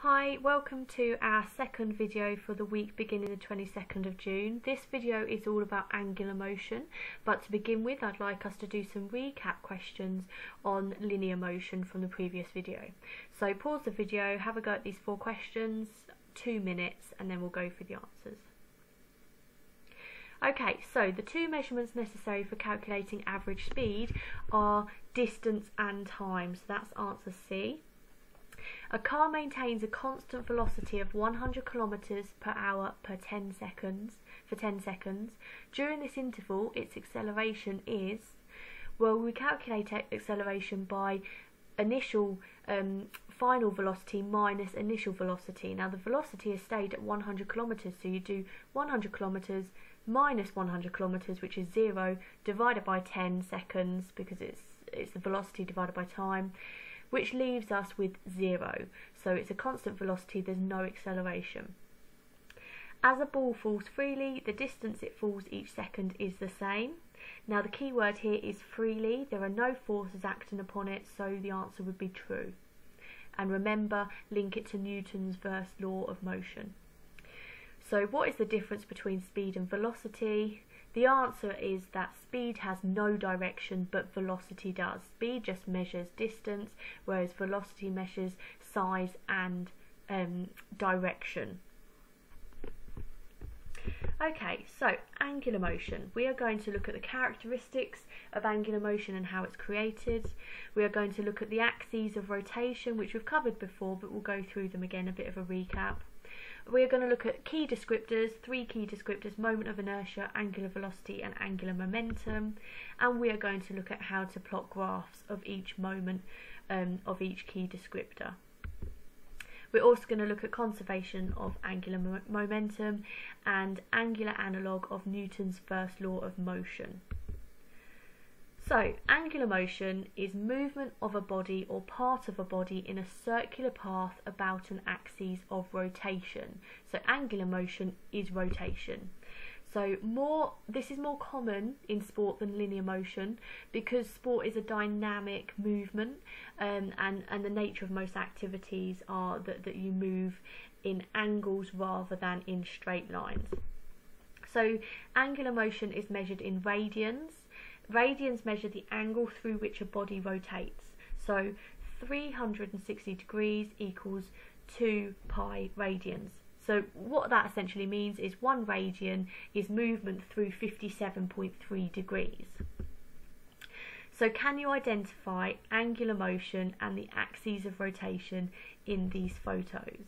Hi, welcome to our second video for the week beginning the 22nd of June. This video is all about angular motion, but to begin with I'd like us to do some recap questions on linear motion from the previous video. So pause the video, have a go at these 4 questions, 2 minutes, and then we'll go through the answers. Okay, so the 2 measurements necessary for calculating average speed are distance and time, so that's answer C. A car maintains a constant velocity of 100 km per hour for 10 seconds. During this interval, its acceleration is, well, we calculate acceleration by initial final velocity minus initial velocity. Now the velocity has stayed at 100 km, so you do 100 km minus 100 km, which is 0, divided by 10 seconds, because it's the velocity divided by time, which leaves us with 0. So it's a constant velocity, there's no acceleration. As a ball falls freely, the distance it falls each second is the same. Now the key word here is freely. There are no forces acting upon it, so the answer would be true. And remember, link it to Newton's first law of motion. So what is the difference between speed and velocity? The answer is that speed has no direction, but velocity does. Speed just measures distance, whereas velocity measures size and direction. Okay, so angular motion. We are going to look at the characteristics of angular motion and how it's created. We are going to look at the axes of rotation, which we've covered before, but we'll go through them again, a bit of a recap. We're going to look at key descriptors, 3 key descriptors: moment of inertia, angular velocity and angular momentum, and we are going to look at how to plot graphs of each moment of each key descriptor. We're also going to look at conservation of angular momentum and angular analogue of Newton's first law of motion. So, angular motion is movement of a body or part of a body in a circular path about an axis of rotation. So, angular motion is rotation. So, this is more common in sport than linear motion, because sport is a dynamic movement, and the nature of most activities are that you move in angles rather than in straight lines. So, angular motion is measured in radians. Radians measure the angle through which a body rotates. So 360 degrees equals 2 pi radians. So what that essentially means is 1 radian is movement through 57.3 degrees. So can you identify angular motion and the axes of rotation in these photos?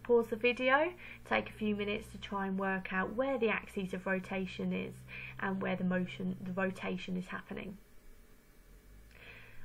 Pause the video, take a few minutes to try and work out where the axis of rotation is and where the rotation is happening.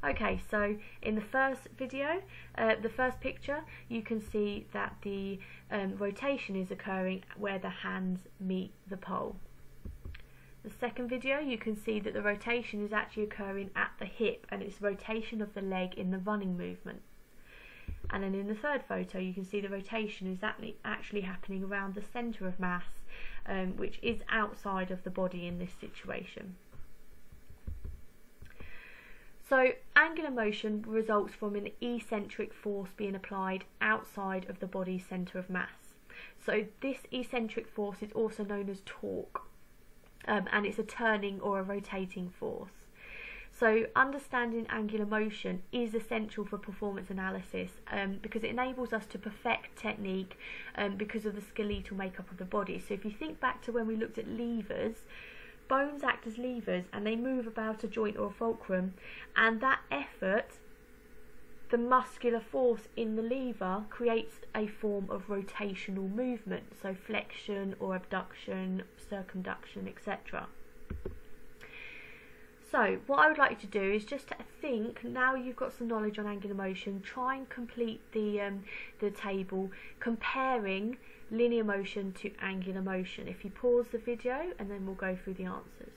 Okay, so in the first video, the first picture, you can see that the rotation is occurring where the hands meet the pole. The second video, you can see that the rotation is actually occurring at the hip, and it's rotation of the leg in the running movement. And then in the third photo, you can see the rotation is actually happening around the centre of mass, which is outside of the body in this situation. So angular motion results from an eccentric force being applied outside of the body's centre of mass. So this eccentric force is also known as torque, and it's a turning or a rotating force. So understanding angular motion is essential for performance analysis, because it enables us to perfect technique because of the skeletal makeup of the body. So if you think back to when we looked at levers, bones act as levers and they move about a joint or a fulcrum, and that effort, the muscular force in the lever, creates a form of rotational movement, so flexion or abduction, circumduction, etc. So what I would like you to do is just to think, now you've got some knowledge on angular motion, try and complete the table comparing linear motion to angular motion. If you pause the video and then we'll go through the answers.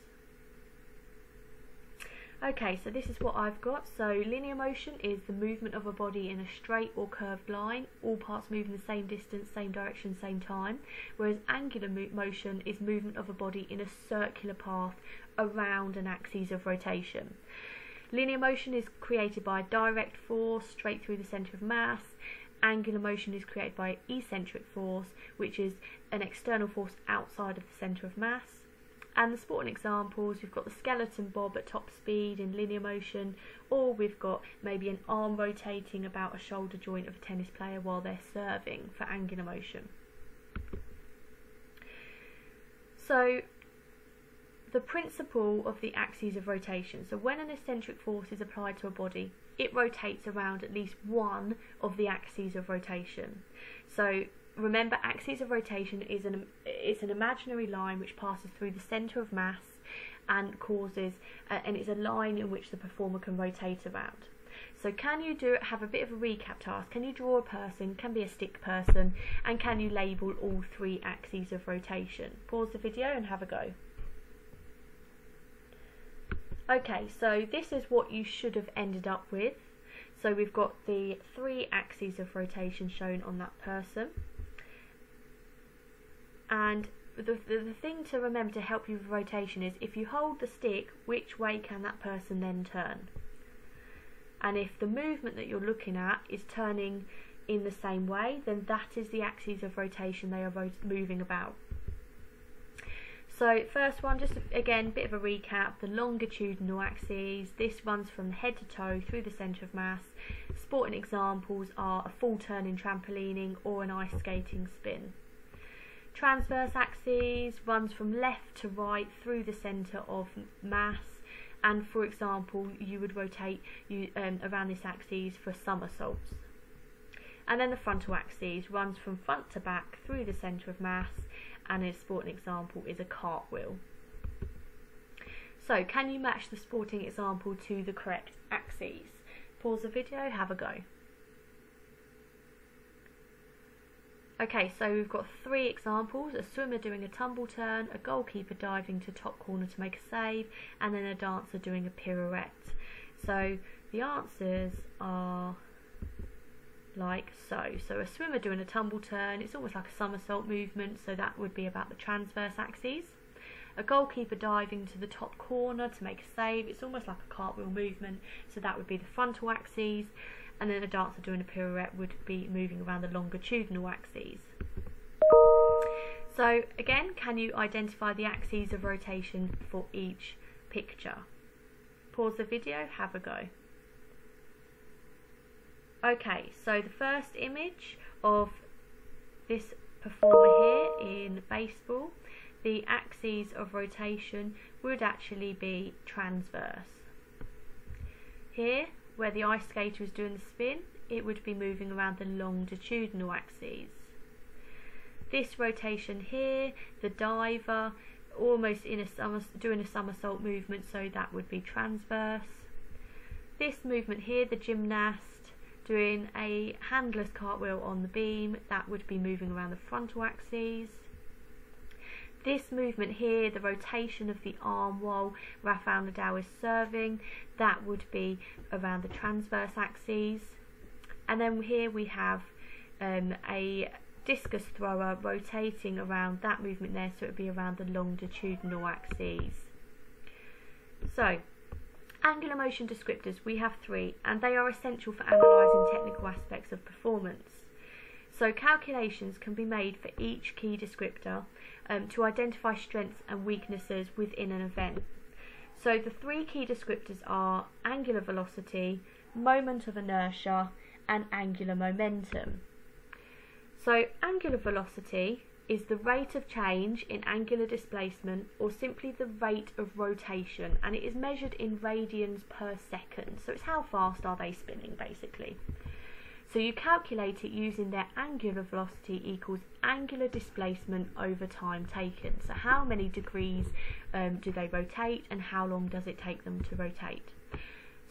Okay, so this is what I've got. So linear motion is the movement of a body in a straight or curved line, all parts moving the same distance, same direction, same time, whereas angular motion is movement of a body in a circular path around an axis of rotation. Linear motion is created by a direct force straight through the centre of mass. Angular motion is created by eccentric force, which is an external force outside of the centre of mass. And the sporting examples, we've got the skeleton bob at top speed in linear motion, or we've got maybe an arm rotating about a shoulder joint of a tennis player while they're serving for angular motion. So the principle of the axes of rotation. So when an eccentric force is applied to a body, it rotates around at least one of the axes of rotation. So remember, axes of rotation is an imaginary line which passes through the centre of mass and causes, and it's a line in which the performer can rotate around. So can you have a bit of a recap task? Can you draw a person, can be a stick person, and can you label all three axes of rotation? Pause the video and have a go. Okay, so this is what you should have ended up with. So we've got the three axes of rotation shown on that person. And the thing to remember to help you with rotation is, if you hold the stick, which way can that person then turn? And if the movement that you're looking at is turning in the same way, then that is the axes of rotation they are moving about. So first one, just again, bit of a recap, the longitudinal axes. This runs from the head to toe through the centre of mass. Sporting examples are a full turn in trampolining or an ice skating spin. Transverse axes runs from left to right through the centre of mass, and for example you would rotate around this axis for somersaults. And then the frontal axis runs from front to back through the centre of mass, and a sporting example is a cartwheel. So can you match the sporting example to the correct axes? Pause the video, have a go. Okay, so we've got three examples: a swimmer doing a tumble turn, a goalkeeper diving to top corner to make a save, and then a dancer doing a pirouette. So the answers are like so. So a swimmer doing a tumble turn, it's almost like a somersault movement, so that would be about the transverse axes. A goalkeeper diving to the top corner to make a save, it's almost like a cartwheel movement, so that would be the frontal axes. And then a dancer doing a pirouette would be moving around the longitudinal axes. So again, can you identify the axes of rotation for each picture? Pause the video, have a go. Okay, so the first image of this performer here in baseball, the axes of rotation would actually be transverse. Here, where the ice skater is doing the spin, it would be moving around the longitudinal axes. This rotation here, the diver almost doing a somersault movement, so that would be transverse. This movement here, the gymnast doing a handless cartwheel on the beam, that would be moving around the frontal axes. This movement here, the rotation of the arm while Rafael Nadal is serving, that would be around the transverse axes. And then here we have a discus thrower rotating around that movement there, so it would be around the longitudinal axes. So, angular motion descriptors, we have three, and they are essential for analysing technical aspects of performance. So calculations can be made for each key descriptor to identify strengths and weaknesses within an event. So the three key descriptors are angular velocity, moment of inertia, and angular momentum. So angular velocity is the rate of change in angular displacement, or simply the rate of rotation, and it is measured in radians per second. So it's how fast are they spinning, basically. So you calculate it using their angular velocity equals angular displacement over time taken. So how many degrees do they rotate, and how long does it take them to rotate?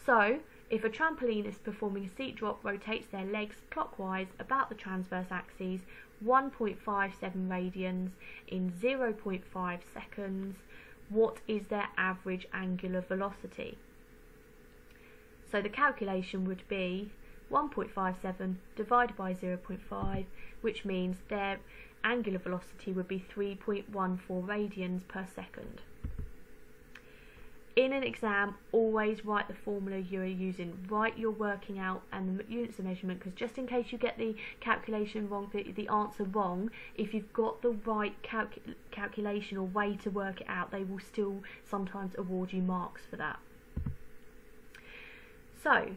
So if a trampolinist performing a seat drop rotates their legs clockwise about the transverse axes 1.57 radians in 0.5 seconds, what is their average angular velocity? So the calculation would be 1.57 divided by 0.5, which means their angular velocity would be 3.14 radians per second. in an exam, always write the formula you are using. Write your working out and the units of measurement, because just in case you get the calculation wrong, the answer wrong, if you've got the right calculation or way to work it out, they will still sometimes award you marks for that. So,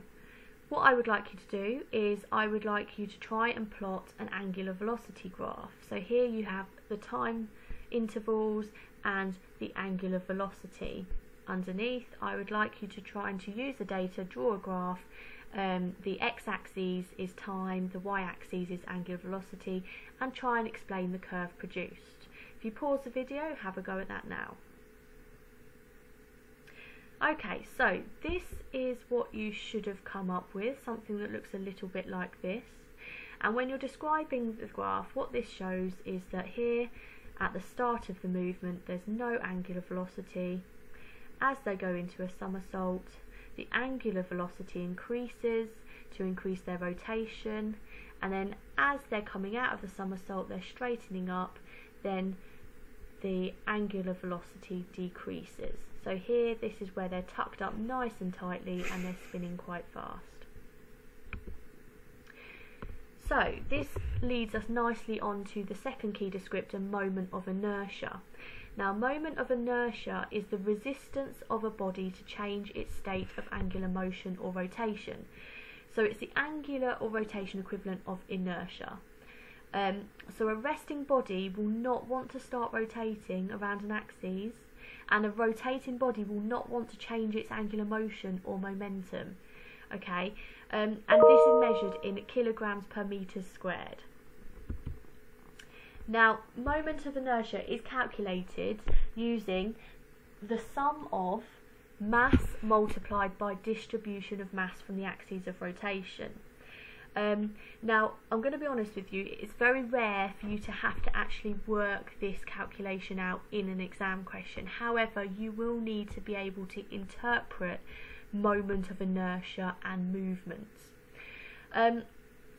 what I would like you to do is I would like you to try and plot an angular velocity graph. So here you have the time intervals and the angular velocity. Underneath, I would like you to try and to use the data, draw a graph. The x-axis is time, the y-axis is angular velocity, and try and explain the curve produced. If you pause the video, have a go at that now. Okay, so this is what you should have come up with, something that looks a little bit like this. And when you're describing the graph, what this shows is that here at the start of the movement there's no angular velocity. As they go into a somersault, the angular velocity increases to increase their rotation, and then as they're coming out of the somersault, they're straightening up, then the angular velocity decreases. So here, this is where they're tucked up nice and tightly and they're spinning quite fast. So this leads us nicely on to the second key descriptor, moment of inertia. Now, moment of inertia is the resistance of a body to change its state of angular motion or rotation. So it's the angular or rotation equivalent of inertia. So a resting body will not want to start rotating around an axis, and a rotating body will not want to change its angular motion or momentum. Okay, and this is measured in kilograms per metre squared. Now, moment of inertia is calculated using the sum of mass multiplied by distribution of mass from the axes of rotation. Now, I'm going to be honest with you, it's very rare for you to have to actually work this calculation out in an exam question. However, you will need to be able to interpret moment of inertia and movements.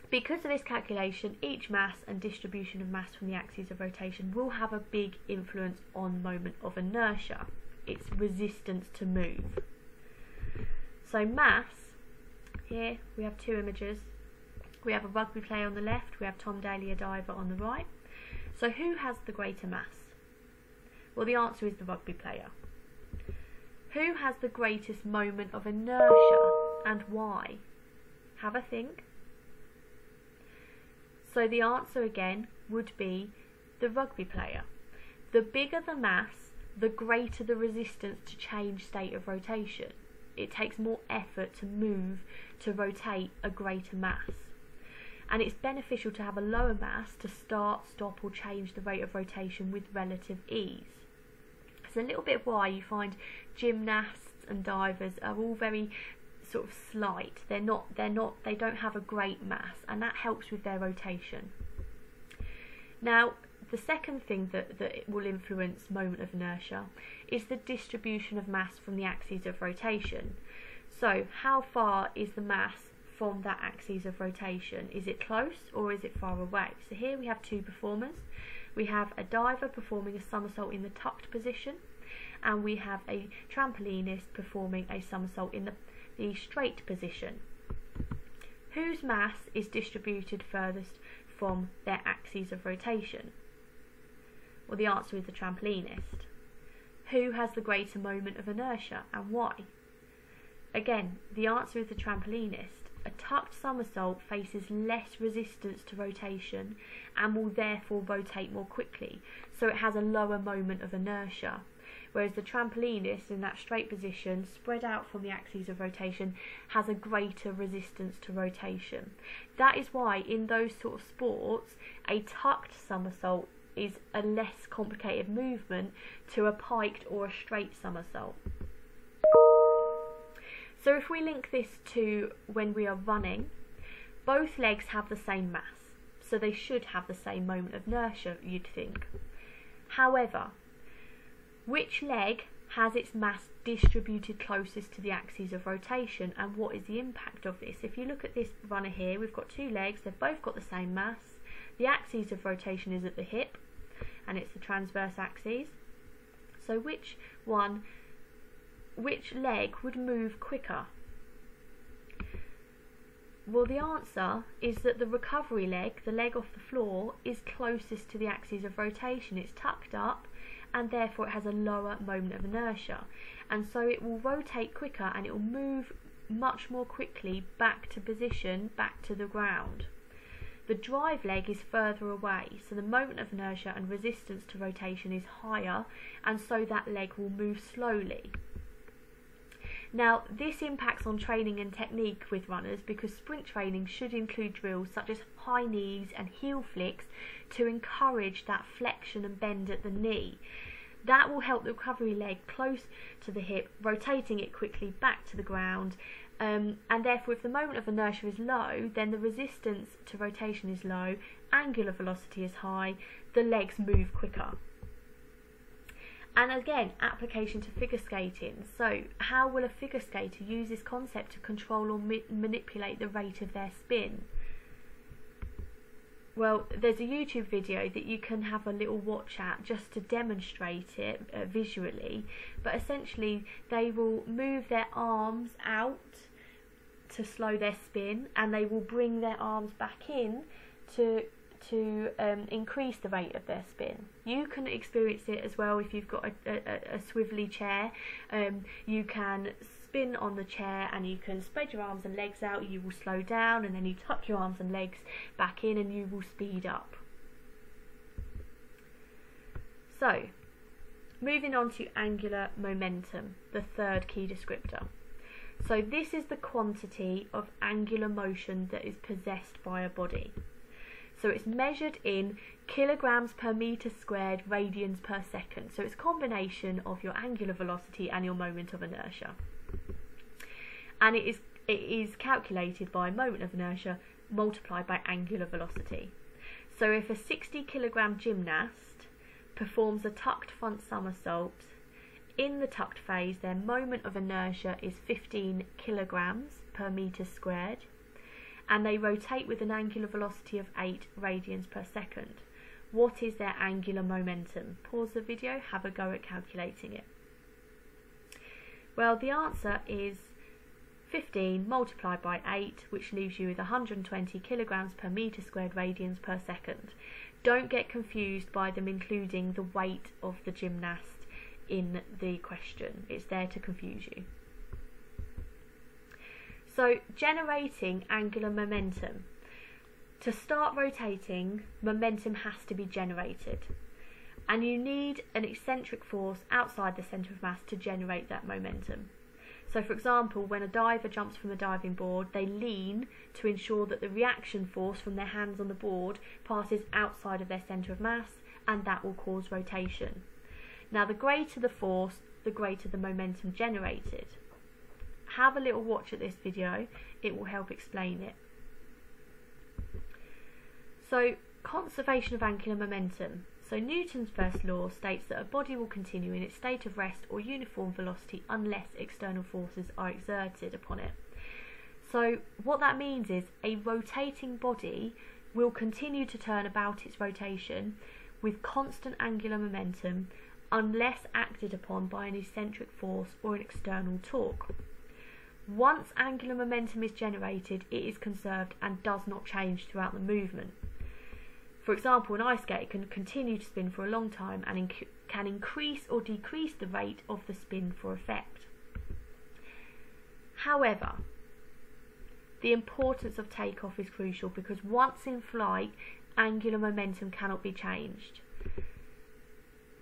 Because of this calculation, each mass and distribution of mass from the axes of rotation will have a big influence on moment of inertia, its resistance to move. So mass, here we have two images. We have a rugby player on the left, we have Tom Daly, a diver, on the right. So who has the greater mass? Well, the answer is the rugby player. Who has the greatest moment of inertia and why? Have a think. So the answer again would be the rugby player. The bigger the mass, the greater the resistance to change state of rotation. It takes more effort to move, to rotate a greater mass. And it's beneficial to have a lower mass to start, stop or change the rate of rotation with relative ease. It's a little bit why you find gymnasts and divers are all very sort of slight. They don't have a great mass, and that helps with their rotation. Now, the second thing that it will influence moment of inertia is the distribution of mass from the axes of rotation. So how far is the mass from that axis of rotation? Is it close or is it far away? So here we have two performers. We have a diver performing a somersault in the tucked position, and we have a trampolinist performing a somersault in the straight position. Whose mass is distributed furthest from their axes of rotation? Well, the answer is the trampolinist. Who has the greater moment of inertia and why? Again, the answer is the trampolinist. A tucked somersault faces less resistance to rotation and will therefore rotate more quickly, so it has a lower moment of inertia. Whereas the trampolinist in that straight position, spread out from the axes of rotation, has a greater resistance to rotation. That is why in those sort of sports, a tucked somersault is a less complicated movement to a piked or a straight somersault. So if we link this to when we are running, both legs have the same mass, so they should have the same moment of inertia, you'd think. However, which leg has its mass distributed closest to the axis of rotation, and what is the impact of this? If you look at this runner here, we've got two legs, they've both got the same mass. The axis of rotation is at the hip, and it's the transverse axis. So which one which leg would move quicker? Well, the answer is that the recovery leg, the leg off the floor, is closest to the axis of rotation. It's tucked up and therefore it has a lower moment of inertia. And so it will rotate quicker and it will move much more quickly back to position, back to the ground. The drive leg is further away, so the moment of inertia and resistance to rotation is higher, and so that leg will move slowly. Now, this impacts on training and technique with runners because sprint training should include drills such as high knees and heel flicks to encourage that flexion and bend at the knee. That will help the recovery leg close to the hip, rotating it quickly back to the ground, and therefore if the moment of inertia is low, then the resistance to rotation is low, angular velocity is high, the legs move quicker. And again, application to figure skating. So how will a figure skater use this concept to control or manipulate the rate of their spin? Well, there's a YouTube video that you can have a little watch at just to demonstrate it visually, but essentially they will move their arms out to slow their spin, and they will bring their arms back in to increase the rate of their spin. You can experience it as well if you've got a swivelly chair. You can spin on the chair and you can spread your arms and legs out, you will slow down, and then you tuck your arms and legs back in and you will speed up. So, moving on to angular momentum, the third key descriptor. So this is the quantity of angular motion that is possessed by a body. So it's measured in kilograms per metre squared radians per second. So it's a combination of your angular velocity and your moment of inertia. And it is calculated by moment of inertia multiplied by angular velocity. So if a 60 kilogram gymnast performs a tucked front somersault, in the tucked phase their moment of inertia is 15 kilograms per metre squared, and they rotate with an angular velocity of 8 radians per second. What is their angular momentum? Pause the video, have a go at calculating it. Well, the answer is 15 multiplied by 8, which leaves you with 120 kilograms per metre squared radians per second. Don't get confused by them including the weight of the gymnast in the question. It's there to confuse you. So, generating angular momentum. To start rotating, momentum has to be generated. And you need an eccentric force outside the centre of mass to generate that momentum. So, for example, when a diver jumps from the diving board, they lean to ensure that the reaction force from their hands on the board passes outside of their centre of mass, and that will cause rotation. Now, the greater the force, the greater the momentum generated. Have a little watch at this video, it will help explain it. So, conservation of angular momentum. So Newton's first law states that a body will continue in its state of rest or uniform velocity unless external forces are exerted upon it. So what that means is a rotating body will continue to turn about its rotation with constant angular momentum unless acted upon by an eccentric force or an external torque. Once angular momentum is generated, it is conserved and does not change throughout the movement. For example, an ice skate can continue to spin for a long time and can increase or decrease the rate of the spin for effect. However, the importance of takeoff is crucial because once in flight, angular momentum cannot be changed.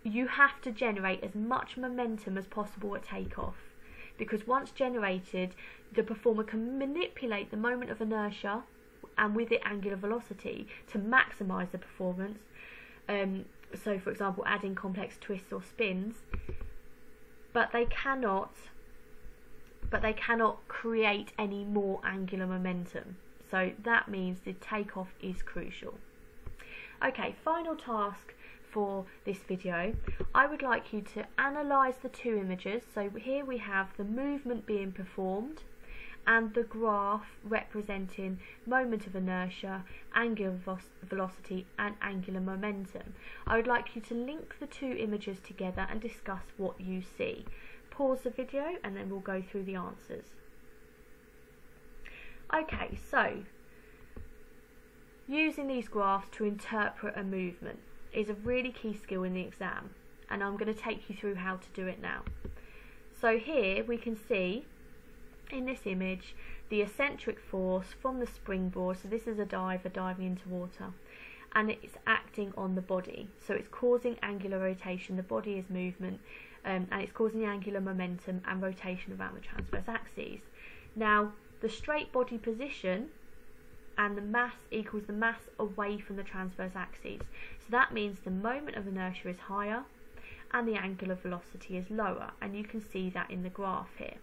You have to generate as much momentum as possible at takeoff, because once generated, the performer can manipulate the moment of inertia and with it angular velocity to maximise the performance. So for example, adding complex twists or spins, but they cannot create any more angular momentum. So that means the takeoff is crucial. Okay, final task for this video. I would like you to analyse the two images. So here we have the movement being performed and the graph representing moment of inertia, angular velocity and angular momentum. I would like you to link the two images together and discuss what you see. pause the video and then we'll go through the answers. Okay, so using these graphs to interpret a movement is a really key skill in the exam, and I'm going to take you through how to do it now. So here we can see in this image the eccentric force from the springboard. So this is a diver diving into water, and it's acting on the body, so it's causing angular rotation. The body is movement, and it's causing the angular momentum and rotation around the transverse axes. Now the straight body position and the mass equals the mass away from the transverse axes, so that means the moment of inertia is higher and the angular velocity is lower, and you can see that in the graph here.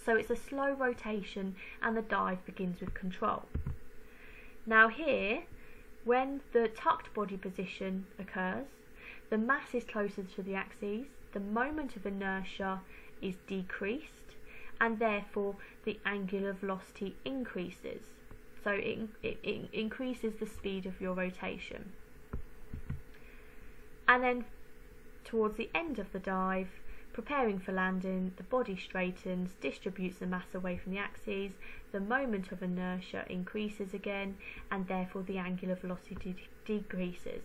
So it's a slow rotation and the dive begins with control. Now here, when the tucked body position occurs, the mass is closer to the axes, the moment of inertia is decreased, and therefore the angular velocity increases. So it increases the speed of your rotation. And then towards the end of the dive, preparing for landing, the body straightens, distributes the mass away from the axes, the moment of inertia increases again, and therefore the angular velocity decreases.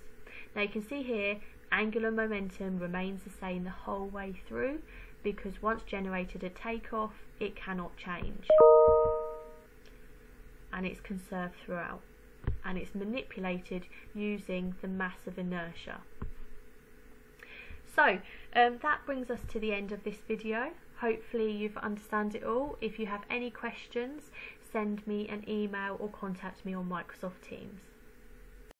Now you can see here, angular momentum remains the same the whole way through, because once generated at takeoff, it cannot change. And it's conserved throughout. And it's manipulated using the mass of inertia. So that brings us to the end of this video. Hopefully you've understood it all. If you have any questions, send me an email or contact me on Microsoft Teams.